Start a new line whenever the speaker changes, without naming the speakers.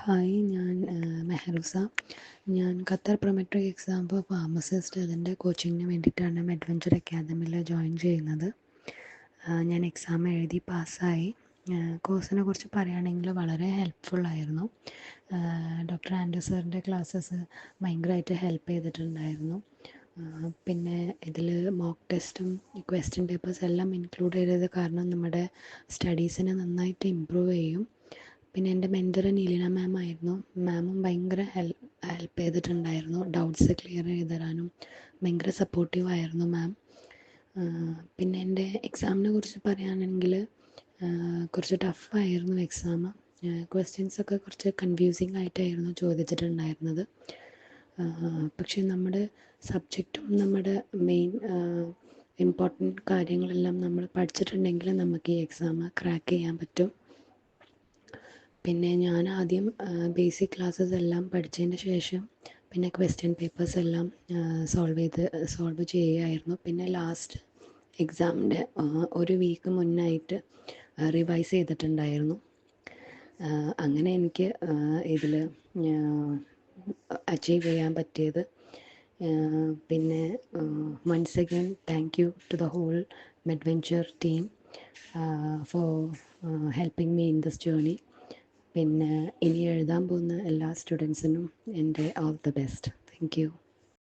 Hi, ഞാൻ മെഹറൂസ. ഞാൻ Qatar Prometric exam for pharmacist അതിൻ്റെ കോച്ചിങ്ങിന് വേണ്ടിയിട്ടാണ് അഡ്വഞ്ചർ അക്കാദമിയിൽ ജോയിൻ ചെയ്യുന്നത്. ഞാൻ എക്സാം എഴുതി പാസ്സായി. കോഴ്സിനെ കുറിച്ച് പറയുകയാണെങ്കിൽ വളരെ ഹെൽപ്ഫുള്ളായിരുന്നു. ഡോക്ടർ ആൻഡ്രൂ സാറിൻ്റെ ക്ലാസ്സസ് ഭയങ്കരമായിട്ട് ഹെൽപ്പ് ചെയ്തിട്ടുണ്ടായിരുന്നു. പിന്നെ ഇതിൽ മോക്ക് ടെസ്റ്റും ക്വസ്റ്റ്യൻ പേപ്പേഴ്സ് എല്ലാം ഇൻക്ലൂഡ് ചെയ്തത് കാരണം നമ്മുടെ സ്റ്റഡീസിനെ നന്നായിട്ട് ഇമ്പ്രൂവ് ചെയ്യും. പിന്നെ എൻ്റെ മെൻറ്റർ നീലിന മാം ആയിരുന്നു. മാമും ഭയങ്കര ഹെൽപ്പ് ചെയ്തിട്ടുണ്ടായിരുന്നു. ഡൗട്ട്സ് ക്ലിയർ ചെയ്ത് തരാനും ഭയങ്കര സപ്പോർട്ടീവ് ആയിരുന്നു മാം. പിന്നെ എൻ്റെ എക്സാമിനെ കുറിച്ച് പറയുകയാണെങ്കിൽ കുറച്ച് ടഫായിരുന്നു എക്സാം. ക്വസ്റ്റ്യൻസൊക്കെ കുറച്ച് കൺഫ്യൂസിങ് ആയിട്ടായിരുന്നു ചോദിച്ചിട്ടുണ്ടായിരുന്നത്. പക്ഷേ നമ്മുടെ സബ്ജക്റ്റും നമ്മുടെ മെയിൻ ഇമ്പോർട്ടൻറ്റ് കാര്യങ്ങളെല്ലാം നമ്മൾ പഠിച്ചിട്ടുണ്ടെങ്കിൽ നമുക്ക് ഈ എക്സാം ക്രാക്ക് ചെയ്യാൻ പറ്റും. പിന്നെ ഞാൻ ആദ്യം ബേസിക് ക്ലാസ്സസ് എല്ലാം പഠിച്ചതിന് ശേഷം പിന്നെ ക്വസ്റ്റ്യൻ പേപ്പേഴ്സ് എല്ലാം സോൾവ് ചെയ്യുകയായിരുന്നു. പിന്നെ ലാസ്റ്റ് എക്സാമിൻ്റെ ഒരു വീക്ക് മുന്നായിട്ട് റിവൈസ് ചെയ്തിട്ടുണ്ടായിരുന്നു. അങ്ങനെ എനിക്ക് ഇതിൽ അച്ചീവ് ചെയ്യാൻ പറ്റിയത്. പിന്നെ once again thank you to the whole Medventure team for helping me in this journey. പിന്നെ ഇനി എഴുതാൻ പോകുന്ന എല്ലാ സ്റ്റുഡൻസിനും എൻ്റെ all the best. Thank U.